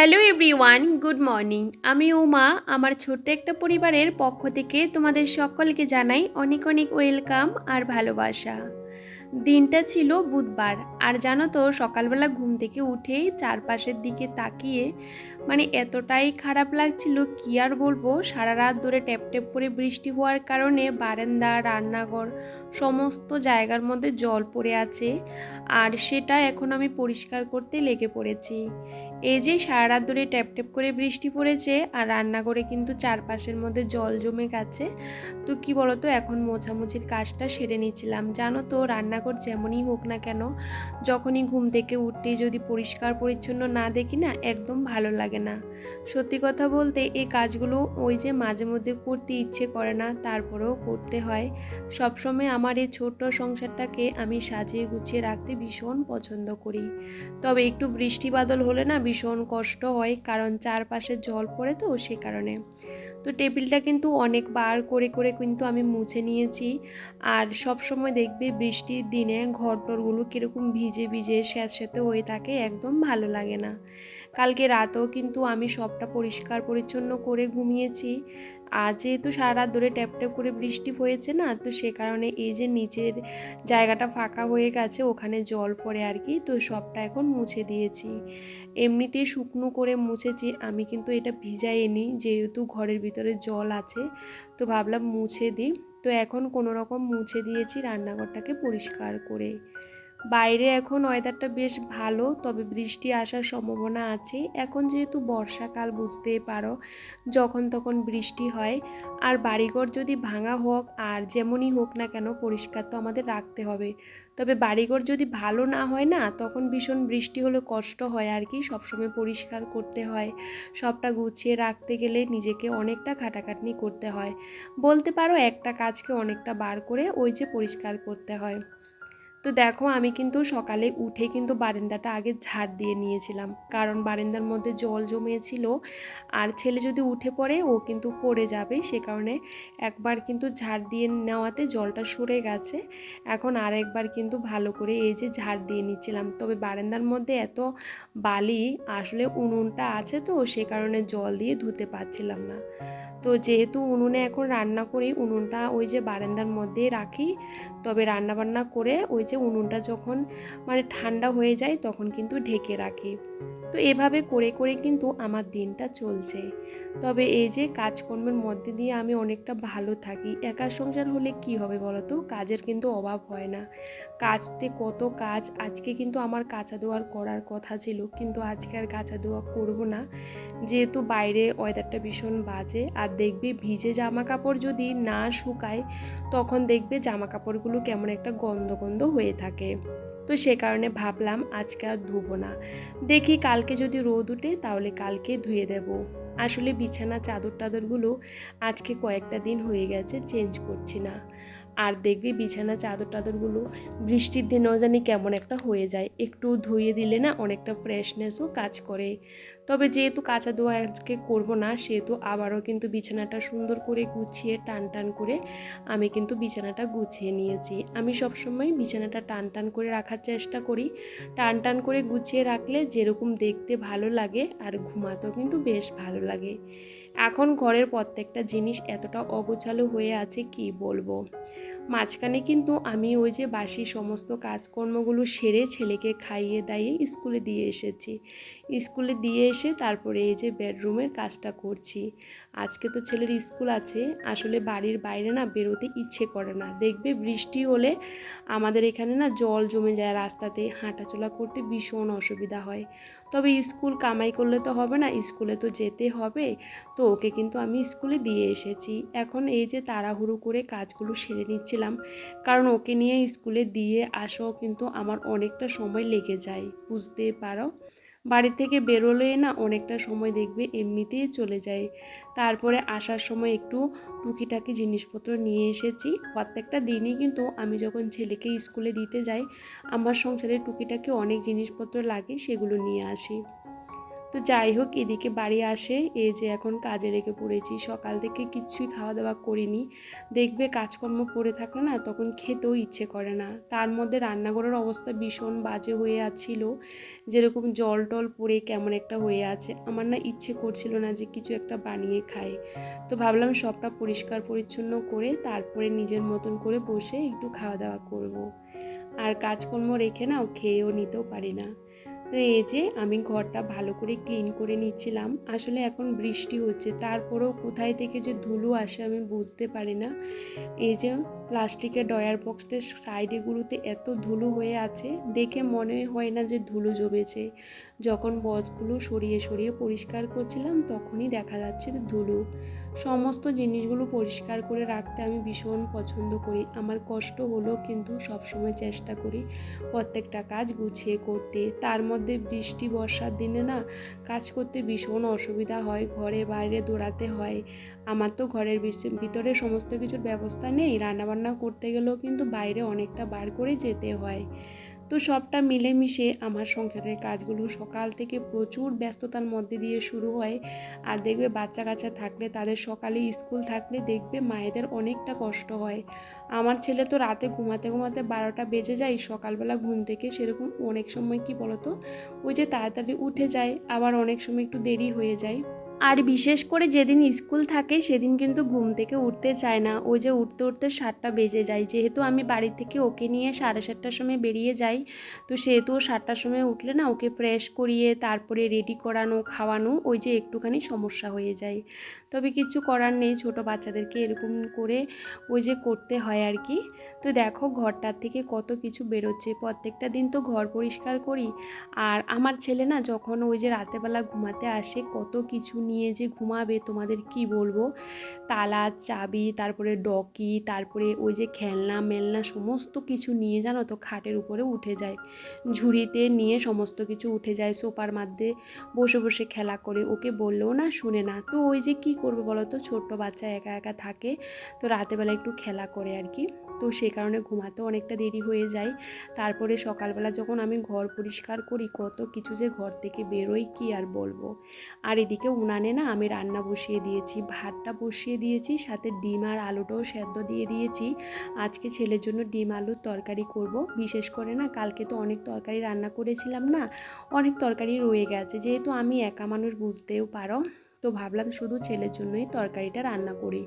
Hello everyone, good morning. আমি উমা। আমার ছোট্ট একটা পরিবারের পক্ষ থেকে তোমাদের সকলকে জানাই অনেক অনেক ওয়েলকাম আর ভালোবাসা। দিনটা ছিল বুধবার। আর জানো তো, সকালবেলা ঘুম থেকে উঠেই চারপাশের দিকে তাকিয়ে এতটাই খারাপ লাগছিল, কি আর বলবো। সারা রাত ধরে ট্যাপ ট্যাপ করে বৃষ্টি হওয়ার কারণে বারান্দা, রান্নাঘর সমস্ত জায়গার মধ্যে জল পড়ে আছে। আর সেটা এখন আমি পরিষ্কার করতে লেগে পড়েছি। এই যে সারা রাত ধরে ট্যাপ ট্যাপ করে বৃষ্টি পড়েছে আর রান্নাঘরে কিন্তু চারপাশের মধ্যে জল জমে গেছে। তো কি বলতো, এখন মোছামুছির কাজটা সেরে নিচ্ছিলাম। জানো তো, রান্নাঘর যেমনই হোক না কেন, যখনই ঘুম থেকে উঠতেই যদি পরিষ্কার পরিচ্ছন্ন না দেখি না, একদম ভালো লাগে না। সত্যি কথা বলতে এই কাজগুলো ওই যে মাঝে মধ্যে করতে ইচ্ছে করে না, তারপরেও করতে হয়। সবসময় আমার এই ছোট্ট সংসারটাকে আমি সাজিয়ে গুছিয়ে রাখতে ভীষণ পছন্দ করি। তবে একটু বৃষ্টি বাদল হলে না ভীষণ কষ্ট হয়, কারণ চারপাশে জল পড়ে তো সে কারণে। তো টেবিলটা কিন্তু অনেকবার করে করে কিন্তু আমি মুছে নিয়েছি। আর সব সময় দেখবে বৃষ্টির দিনে ঘর টরগুলো কীরকম ভিজে ভিজে স্যাঁতস্যাঁতে হয়ে থাকে, একদম ভালো লাগে না। কালকে রাতেও কিন্তু আমি সবটা পরিষ্কার পরিচ্ছন্ন করে ঘুমিয়েছি। আর যেহেতু সারা রাত ধরে ট্যাপ ট্যাপ করে বৃষ্টি হয়েছে না, তো সে কারণে এই যে নিচের জায়গাটা ফাঁকা হয়ে গেছে, ওখানে জল পড়ে আর কি। তো সবটা এখন মুছে দিয়েছি। এমনিতেই শুকনো করে মুছেছি, আমি কিন্তু এটা ভিজাইনি, যেহেতু ঘরের ভিতরে জল আছে। তো ভাবলাম মুছে দিই। তো এখন কোনো রকম মুছে দিয়েছি রান্নাঘরটাকে পরিষ্কার করে। বাইরে এখন ওয়েদারটা বেশ ভালো, তবে বৃষ্টি আসার সম্ভাবনা আছে। এখন যেহেতু বর্ষাকাল, বুঝতেই পারো, যখন তখন বৃষ্টি হয়। আর বাড়িঘর যদি ভাঙা হোক আর যেমনই হোক না কেন, পরিষ্কার তো আমাদের রাখতে হবে। তবে বাড়িঘর যদি ভালো না হয় না, তখন ভীষণ বৃষ্টি হলে কষ্ট হয় আর কি। সবসময় পরিষ্কার করতে হয়, সবটা গুছিয়ে রাখতে গেলে নিজেকে অনেকটা খাটাখাটনি করতে হয়। বলতে পারো একটা কাজকে অনেকটা বার করে ওই যে পরিষ্কার করতে হয়। তো দেখো, আমি কিন্তু সকালে উঠে কিন্তু বারান্দাটা আগে ঝাড় দিয়ে নিয়েছিলাম, কারণ বারান্দার মধ্যে জল জমিয়েছিল। আর ছেলে যদি উঠে পড়ে, ও কিন্তু পড়ে যাবে, সে কারণে একবার কিন্তু ঝাড় দিয়ে নেওয়াতে জলটা সরে গেছে। এখন আরেকবার কিন্তু ভালো করে এই যে ঝাড় দিয়ে নিচ্ছিলাম। তবে বারান্দার মধ্যে এত বালি, আসলে উনুনটা আছে তো সে কারণে জল দিয়ে ধুতে পারছিলাম না। তো যেহেতু উনুনে এখন রান্না করি, উনুনটা ওই যে বারান্দার মধ্যেই রাখি। তবে রান্না বান্না করে ওই যে উনুনটা যখন ঠান্ডা হয়ে যায়, তখন কিন্তু ঢেকে রাখি। তো এভাবে করে করে কিন্তু আমার দিনটা চলছে। তবে এই যে কাজকর্মের মধ্যে দিয়ে আমি অনেকটা ভালো থাকি। একা সংসার হলে কি হবে বলো তো, কাজের কিন্তু অভাব হয় না। কাজতে কত কাজ। আজকে কিন্তু আমার কাঁচা ধোয়ার করার কথা ছিল, কিন্তু আজকে আর কাঁচা ধোয়া করবো না, যেহেতু বাইরে ওয়েদারটা ভীষণ বাজে। আর দেখবে ভিজে জামা কাপড় যদি না শুকায়, তখন দেখবে জামা কাপড়গুলো কেমন একটা গন্ধ গন্ধ হয়ে থাকে। তো সে কারণে ভাবলাম আজকে আর ধুবো না, দেখি কালকে যদি রোদ উঠে তাহলে কালকে ধুয়ে দেব। আসলে বিছানা চাদর টাদরগুলো আজকে কয়েকটা দিন হয়ে গেছে চেঞ্জ করছি না। আর দেখবি বিছানা চাদর টাদরগুলো বৃষ্টির দিনেও জানি কেমন একটা হয়ে যায়, একটু ধুয়ে দিলে না অনেকটা ফ্রেশনেসও কাজ করে। তবে যেহেতু কাঁচা ধোয়া আজকে করবো না, সেহেতু আবারও কিন্তু বিছানাটা সুন্দর করে গুছিয়ে টান টান করে আমি কিন্তু বিছানাটা গুছিয়ে নিয়েছি। আমি সবসময় বিছানাটা টান টান করে রাখার চেষ্টা করি। টান টান করে গুছিয়ে রাখলে যেরকম দেখতে ভালো লাগে, আর ঘুমাতেও কিন্তু বেশ ভালো লাগে। এখন ঘরের প্রত্যেকটা জিনিস এতটা অগোছালো হয়ে আছে, কি বলবো। মাঝখানে কিন্তু আমি ওই যে বাসি সমস্ত কাজকর্মগুলো সেরে ছেলেকে খাইয়ে দাইয়ে স্কুলে দিয়ে এসেছি। স্কুলে দিয়ে এসে তারপরে এই যে বেডরুমের কাজটা করছি। আজকে তো ছেলের স্কুল আছে। আসলে বাড়ির বাইরে না বেরোতে ইচ্ছে করে না, দেখবে বৃষ্টি হলে আমাদের এখানে না জল জমে যায়, রাস্তাতে হাঁটাচলা করতে ভীষণ অসুবিধা হয়। তবে স্কুল কামাই করলে তো হবে না, স্কুলে তো যেতে হবে। তো ওকে কিন্তু আমি স্কুলে দিয়ে এসেছি। এখন এই যে তাড়াহুড়ো করে কাজগুলো সেরে নিচ্ছিলাম, কারণ ওকে নিয়ে স্কুলে দিয়ে আসাও কিন্তু আমার অনেকটা সময় লেগে যায়, বুঝতে পারো। বাড়ি থেকে বেরোলে না অনেকটা সময় দেখবে এমনিতেই চলে যায়। তারপরে আসার সময় একটু টুকিটাকি জিনিসপত্র নিয়ে এসেছি। প্রত্যেকটা দিনই কিন্তু আমি যখন ছেলেকে স্কুলে দিতে যাই, আমার সংসারে টুকিটাকি অনেক জিনিসপত্র লাগে, সেগুলো নিয়ে আসি। তো যাই হোক, এদিকে বাড়ি আসে এই যে এখন কাজে লেগে পড়েছি। সকাল থেকে কিচ্ছুই খাওয়া দাওয়া করিনি। দেখবে কাজকর্ম পড়ে থাকলে না তখন খেতেও ইচ্ছে করে না। তার মধ্যে রান্নাঘরের অবস্থা ভীষণ বাজে হয়ে আছিল, যেরকম জল টল পড়ে কেমন একটা হয়ে আছে। আমার না ইচ্ছে করছিল না যে কিছু একটা বানিয়ে খাই। তো ভাবলাম সবটা পরিষ্কার পরিচ্ছন্ন করে তারপরে নিজের মতন করে বসে একটু খাওয়া দাওয়া করব। আর কাজকর্ম রেখে নাও খেয়েও নিতেও পারি না। তো এই যে আমি ঘরটা ভালো করে ক্লিন করে নিচ্ছিলাম। আসলে এখন বৃষ্টি হচ্ছে, তারপরেও কোথায় থেকে যে ধুলো আসে আমি বুঝতে পারি না। এই যে প্লাস্টিকের ডয়ার বক্সের সাইডেগুলোতে এত ধুলো হয়ে আছে, দেখে মনে হয় না যে ধুলো জমেছে। যখন বক্সগুলো সরিয়ে সরিয়ে পরিষ্কার করছিলাম তখনই দেখা যাচ্ছে ধুলো। সমস্ত জিনিসগুলো পরিষ্কার করে রাখতে আমি ভীষণ পছন্দ করি। আমার কষ্ট হলেও কিন্তু সবসময় চেষ্টা করি প্রত্যেকটা কাজ গুছিয়ে করতে। তার মধ্যে বৃষ্টি বর্ষার দিনে না কাজ করতে ভীষণ অসুবিধা হয়, ঘরে বাইরে দৌড়াতে হয়। আমার তো ঘরের ভিতরে সমস্ত কিছুর ব্যবস্থা নেই, রান্নাবান্না করতে গেলেও কিন্তু বাইরে অনেকটা বার করে যেতে হয়। তো সবটা মিলেমিশে আমার সংসারের কাজগুলো সকাল থেকে প্রচুর ব্যস্ততার মধ্যে দিয়ে শুরু হয়। আর দেখবে বাচ্চা কাচ্চা থাকলে, তাদের সকালে স্কুল থাকলে দেখবে মায়েদের অনেকটা কষ্ট হয়। আমার ছেলে তো রাতে ঘুমাতে ঘুমাতে 12টা বেজে যায়, সকালবেলা ঘুম থেকে সেরকম অনেক সময় কি বলতো, ওই যে তাড়াতাড়ি উঠে যায়, আবার অনেক সময় একটু দেরি হয়ে যায়। আর বিশেষ করে যেদিন স্কুল থাকে সেদিন কিন্তু ঘুম থেকে উঠতে চায় না, ওই যে উঠতে উঠতে 7টা বেজে যায়। যেহেতু আমি বাড়ি থেকে ওকে নিয়ে 7:30টার সময় বেরিয়ে যাই, তো সেহেতু 7টার সময় উঠলে না ওকে ফ্রেশ করিয়ে তারপরে রেডি করানো খাওয়ানো ওই যে একটুখানি সমস্যা হয়ে যায়। তবে কিছু করার নেই, ছোট বাচ্চাদেরকে এরকম করে ওই যে করতে হয় আর কি। তো দেখো ঘরটার থেকে কত কিছু বেরোচ্ছে, প্রত্যেকটা দিন তো ঘর পরিষ্কার করি। আর আমার ছেলে না যখন ওই যে রাতেরবেলা ঘুমাতে আসে কত কিছু নিয়ে যে ঘুমাবে তোমাদের কি বলবো। তালা চাবি, তারপরে ডকি, তারপরে ওই যে খেলনা মেলনা সমস্ত কিছু নিয়ে জানো তো খাটের উপরে উঠে যায়, ঝুড়িতে নিয়ে সমস্ত কিছু উঠে যায়, সোফার মধ্যে বসে বসে খেলা করে। ওকে বললেও না শুনে না। তো ওই যে কি করবে বলো তো, ছোট্ট বাচ্চা একা একা থাকে, তো রাতেরবেলা একটু খেলা করে আর কি। তো সে কারণে ঘুমাতেও অনেকটা দেরি হয়ে যায়। তারপরে সকালবেলা যখন আমি ঘর পরিষ্কার করি কত কিছু যে ঘর থেকে বেরোয় কি আর বলবো। আর এদিকে উনানে না আমি রান্না বসিয়ে দিয়েছি, ভাতটা বসিয়ে দিয়েছি, সাথে ডিম আর আলুটাও সেদ্ধ দিয়ে দিয়েছি। আজকে ছেলের জন্য ডিম আলুর তরকারি করব। বিশেষ করে না কালকে তো অনেক তরকারি রান্না করেছিলাম না, অনেক তরকারি রয়ে গেছে, যেহেতু আমি একা মানুষ বুঝতেও পারো। তো ভাবলাম শুধু ছেলের জন্যই তরকারিটা রান্না করি।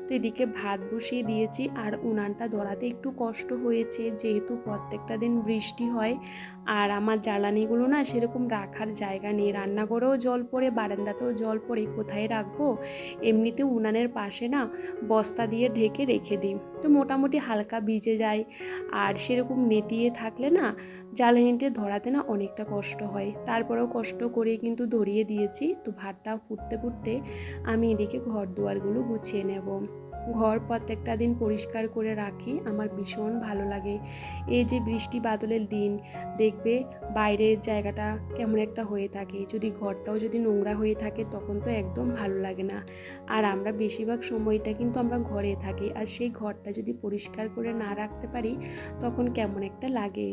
তো এদিকে ভাত বসিয়ে দিয়েছি। আর উনানটা ধরাতে একটু কষ্ট হয়েছে, যেহেতু প্রত্যেকটা দিন বৃষ্টি হয়। আর আমার জ্বালানিগুলো না সেরকম রাখার জায়গা নেই, রান্নাঘরেও জল পড়ে, বারান্দাতেও জল পড়ে, কোথায় রাখবো। এমনিতে উনানের পাশে না বস্তা দিয়ে ঢেকে রেখে দিই, তো মোটামুটি হালকা ভিজে যায়। আর সেরকম নেতিয়ে থাকলে না জ্বালানিতে ধরাতে না অনেকটা কষ্ট হয়। তারপরেও কষ্ট করে কিন্তু ধরিয়ে দিয়েছি। তো ভাতটা ফুটতে ফুটতে আমি এদিকে ঘর দুয়ারগুলো গুছিয়ে নেব। ঘর প্রত্যেকটা দিন পরিষ্কার করে রাখি, আমার ভীষণ ভালো লাগে। এই যে বৃষ্টি বাদলের দিন দেখবে বাইরের জায়গাটা কেমন একটা হয়ে থাকে, যদি ঘরটাও যদি নোংরা হয়ে থাকে তখন তো একদম ভালো লাগে না। আর আমরা বেশিরভাগ সময়টা কিন্তু আমরা ঘরে থাকি, আর সেই ঘরটা যদি পরিষ্কার করে না রাখতে পারি তখন কেমন একটা লাগে।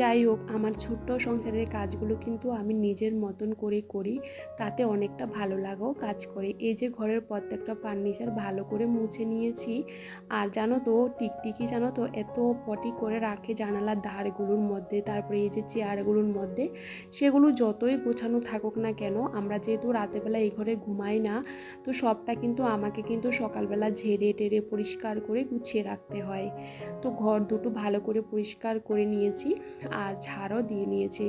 যাই হোক, আমার ছোট্ট সংসারের কাজগুলো কিন্তু আমি নিজের মতন করে করি, তাতে অনেকটা ভালো লাগাও কাজ করে। এই যে ঘরের প্রত্যেকটা ফার্নিচার ভালো করে মুছে নিয়েছি। আর জানো তো টিকটিকি জানো তো এত পটি করে রাখে জানালার ধারগুলোর মধ্যে, তারপরে এই যে চেয়ারগুলোর মধ্যে, সেগুলো যতই গোছানো থাকুক না কেন, আমরা যেহেতু রাতেরবেলা এই ঘরে ঘুমাই না, তো সবটা কিন্তু আমাকে কিন্তু সকালবেলা ঝেড়ে টেড়ে পরিষ্কার করে গুছিয়ে রাখতে হয়। তো ঘর দুটো ভালো করে পরিষ্কার করে নিয়েছি আর ঝাড়ও দিয়ে নিয়েছি।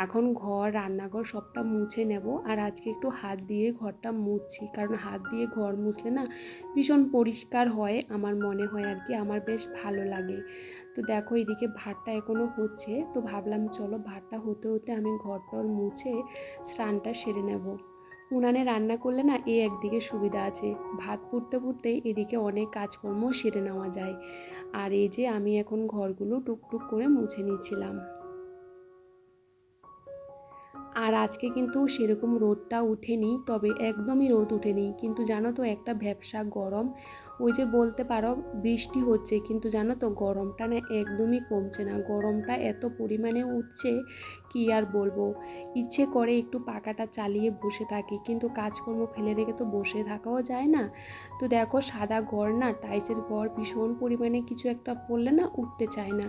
এখন ঘর রান্নাঘর সবটা মুছে নেব। আর আজকে একটু হাত দিয়ে ঘরটা মুছছি, কারণ হাত দিয়ে ঘর মুছলে না ভীষণ পরিষ্কার হয়, আমার মনে হয় আর কি, আমার বেশ ভালো লাগে। তো দেখো এদিকে ভাতটা এখনও হচ্ছে, তো ভাবলাম চলো ভাতটা হতে হতে আমি ঘরটর মুছে স্নানটা সেরে নেব। উনানে রান্না করলে না এই একদিকে সুবিধা আছে, ভাত ফুটতে ফুটতেই এদিকে অনেক কাজকর্ম সেরে নেওয়া যায়। আর এই যে আমি এখন ঘরগুলো টুকটুক করে মুছে নিচ্ছিলাম। আর আজকে কিন্তু সেরকম রোদটা ওঠেনি, তবে একদমই রোদ ওঠেনি, কিন্তু জানো তো একটা ভ্যাপসা গরম, ওই যে বলতে পারো বৃষ্টি হচ্ছে, কিন্তু জানো তো গরমটা না একদমই কমছে না, গরমটা এত পরিমাণে উঠছে কি আর বলবো। ইচ্ছে করে একটু পাখাটা চালিয়ে বসে থাকি, কিন্তু কাজকর্ম ফেলে রেখে তো বসে থাকাও যায় না। তো দেখো সাদা ঘর না, টাইলসের ঘর, ভীষণ পরিমাণে কিছু একটা পড়লে না উঠতে চায় না।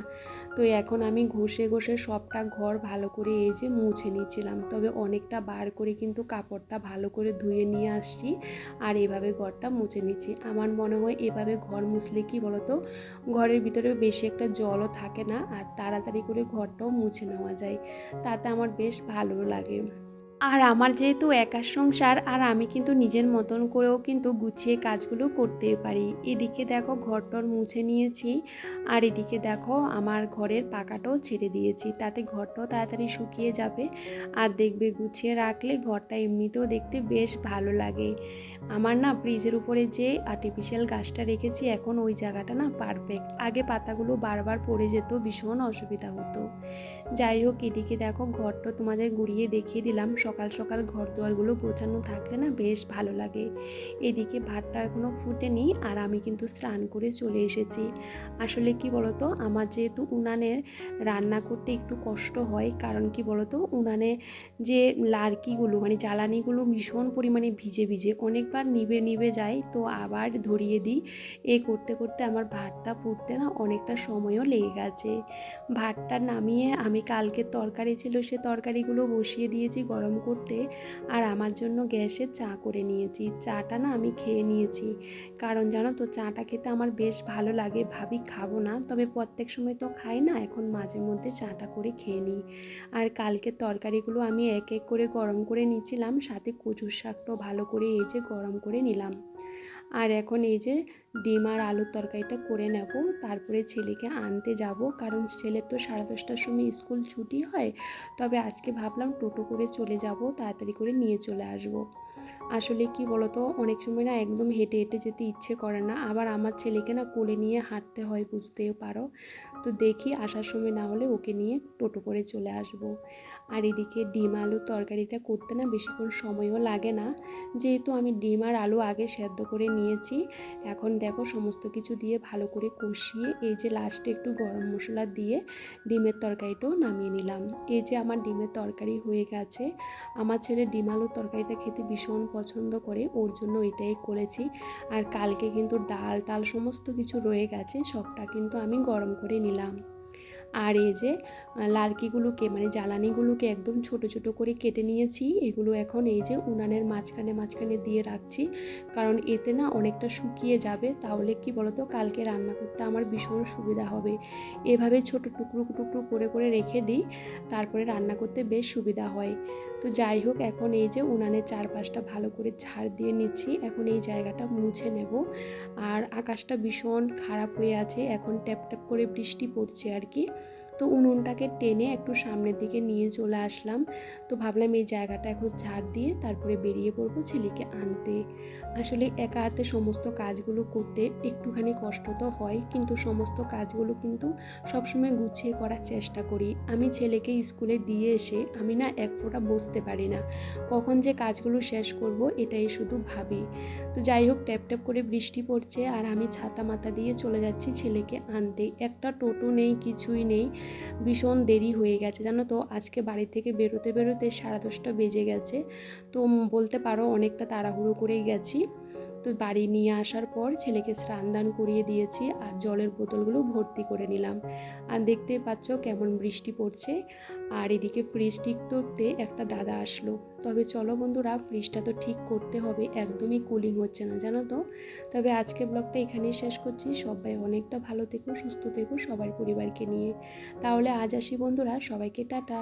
তো এখন আমি ঘষে ঘষে সবটা ঘর ভালো করে এই যে মুছে নিচ্ছিলাম, তবে অনেকটা বার করে কিন্তু কাপড়টা ভালো করে ধুয়ে নিয়ে আসছি আর এভাবে ঘরটা মুছে নিচ্ছি। আমার মনে হয় এভাবে ঘর মুছলে কি বলতো, ঘরের ভিতরে বেশি একটা জলও থাকে না আর তাড়াতাড়ি করে ঘরটাও মুছে নেওয়া যায়, তাতে আমার বেশ ভালো লাগে। আর আমার যেহেতু একার সংসার, আর আমি কিন্তু নিজের মতন করেও কিন্তু গুছিয়ে কাজগুলো করতেই পারি। এদিকে দেখো ঘরটর মুছে নিয়েছি, আর এদিকে দেখো আমার ঘরের পাকাটাও ছেড়ে দিয়েছি, তাতে ঘরটাও তাড়াতাড়ি শুকিয়ে যাবে। আর দেখবে গুছিয়ে রাখলে ঘরটা এমনিতেও দেখতে বেশ ভালো লাগে। আমার না ফ্রিজের উপরে যে আর্টিফিশিয়াল গাছটা রেখেছি, এখন ওই জায়গাটা না পারফেক্ট। আগে পাতাগুলো বারবার পড়ে যেত, ভীষণ অসুবিধা হতো। যাই হোক, এদিকে দেখো ঘরটা তোমাদের ঘুরিয়ে দেখিয়ে দিলাম। সকাল সকাল ঘর দুয়ারগুলো গোছানো থাকলে না বেশ ভালো লাগে। এদিকে ভাতটা এখনও ফুটেনি আর আমি কিন্তু স্নান করে চলে এসেছি। আসলে কি বলতো, আমার যেহেতু উনানের রান্না করতে একটু কষ্ট হয়, কারণ কি বলতো উনানে যে লার্কিগুলো মানে জ্বালানিগুলো ভীষণ পরিমাণে ভিজে ভিজে অনেকবার নিভে নিভে যায়, তো আবার ধরিয়ে দিই। এই করতে করতে আমার ভাতটা ফুটতে না অনেকটা সময়ও লেগে গেছে। ভাতটা নামিয়ে আমি কালকের তরকারি ছিল সে তরকারিগুলো বসিয়ে দিয়েছি গরম করতে, আর আমার জন্য গ্যাসে চা করে নিয়েছি। চাটা না আমি খেয়ে নিয়েছি, কারণ জানো তো চাটা খেতে আমার বেশ ভালো লাগে। ভাবি খাবো না, তবে প্রত্যেক সময় তো খাই না, এখন মাঝে মধ্যে চাটা করে খেয়ে নিই। আর কালকের তরকারিগুলো আমি এক এক করে গরম করে নিয়েছিলাম, সাথে কচুর শাকটাও ভালো করে এই যে গরম করে নিলাম। আর এখন এই যে ডিম আর আলুর তরকারিটা করে নেব, তারপরে ছেলেকে আনতে যাব, কারণ ছেলের তো 10:30টার সময় স্কুল ছুটি হয়। তবে আজকে ভাবলাম টোটো করে চলে যাব, তাড়াতাড়ি করে নিয়ে চলে আসব। আসলে কি বলতো, অনেক সময় না একদম হেঁটে হেঁটে যেতে ইচ্ছে করে না, আবার আমার ছেলেকে না কোলে নিয়ে হাঁটতে হয়, বুঝতেও পারো। তো দেখি আসার সময় না হলে ওকে নিয়ে টোটো করে চলে আসব। আর এদিকে ডিম আলুর তরকারিটা করতে না বেশিক্ষণ সময়ও লাগে না, যেহেতু আমি ডিম আর আলু আগে সেদ্ধ করে নিয়েছি। এখন দেখো সমস্ত কিছু দিয়ে ভালো করে কষিয়ে এই যে লাস্টে একটু গরম মশলা দিয়ে ডিমের তরকারিটাও নামিয়ে নিলাম। এই যে আমার ডিমের তরকারি হয়ে গেছে। আমার ছেলে ডিম আলুর তরকারিটা খেতে ভীষণ পছন্দ করে, ওর জন্য এটাই করেছি। আর কালকে কিন্তু ডাল টাল সমস্ত কিছু রয়ে গেছে, সবটা কিন্তু আমি গরম করে নিলাম। আর এই যে লার্কিগুলোকে মানে জ্বালানিগুলোকে একদম ছোট ছোট করে কেটে নিয়েছি, এগুলো এখন এই যে উনানের মাঝখানে মাঝখানে দিয়ে রাখছি, কারণ এতে না অনেকটা শুকিয়ে যাবে, তাহলে কি বলতো কালকে রান্না করতে আমার ভীষণ সুবিধা হবে। এভাবে ছোট টুকরো টুকরো করে করে রেখে দিই, তারপরে রান্না করতে বেশ সুবিধা হয়। তো যাই হোক, এখন এই যে উনানের চারপাশটা ভালো করে ঝাড় দিয়ে নিচ্ছি, এখন এই জায়গাটা মুছে নেব। আর আকাশটা ভীষণ খারাপ হয়ে আছে, এখন ট্যাপ ট্যাপ করে বৃষ্টি পড়ছে আর কি। তো উনুনটাকে টেনে একটু সামনের দিকে নিয়ে চলে আসলাম। তো ভাবলাম এই জায়গাটা এখন ঝাড় দিয়ে তারপরে বেরিয়ে পড়বো ছেলেকে আনতে। আসলে একা হাতে সমস্ত কাজগুলো করতে একটুখানি কষ্ট তো হয়, কিন্তু সমস্ত কাজগুলো কিন্তু সবসময় গুছিয়ে করার চেষ্টা করি। আমি ছেলেকে স্কুলে দিয়ে এসে আমি না এক ফোঁটা বসতে পারি না, কখন যে কাজগুলো শেষ করব এটাই শুধু ভাবি। তো যাই হোক, ট্যাপ ট্যাপ করে বৃষ্টি পড়ছে আর আমি ছাতা মাথা দিয়ে চলে যাচ্ছি ছেলেকে আনতে। একটা টোটো নেই, কিছুই নেই, ভীষণ দেরি হয়ে গেছে জানো তো। আজকে বাড়ি থেকে বেরোতে বেরোতে 10:30 বেজে গেছে। তো বলতে পারো অনেকটা তাড়াহুড়ো করেই গেছি। তো বাড়ি নিয়ে আসার পর ছেলেকে স্নান দান করিয়ে দিয়েছি আর জলের বোতলগুলো ভর্তি করে নিলাম। আর দেখতেই পাচ্ছ কেমন বৃষ্টি পড়ছে। আর এদিকে ফ্রিজ ঠিক করতে একটা দাদা আসলো। তবে চলো বন্ধুরা, ফ্রিজটা তো ঠিক করতে হবে, একদমই কুলিং হচ্ছে না জানো তো। তবে আজকে ব্লগটা এখানেই শেষ করছি। সবাই অনেকটা ভালো থেকো, সুস্থ থেকো সবার পরিবারকে নিয়ে। তাহলে আজ আসি বন্ধুরা, সবাইকে টাটা।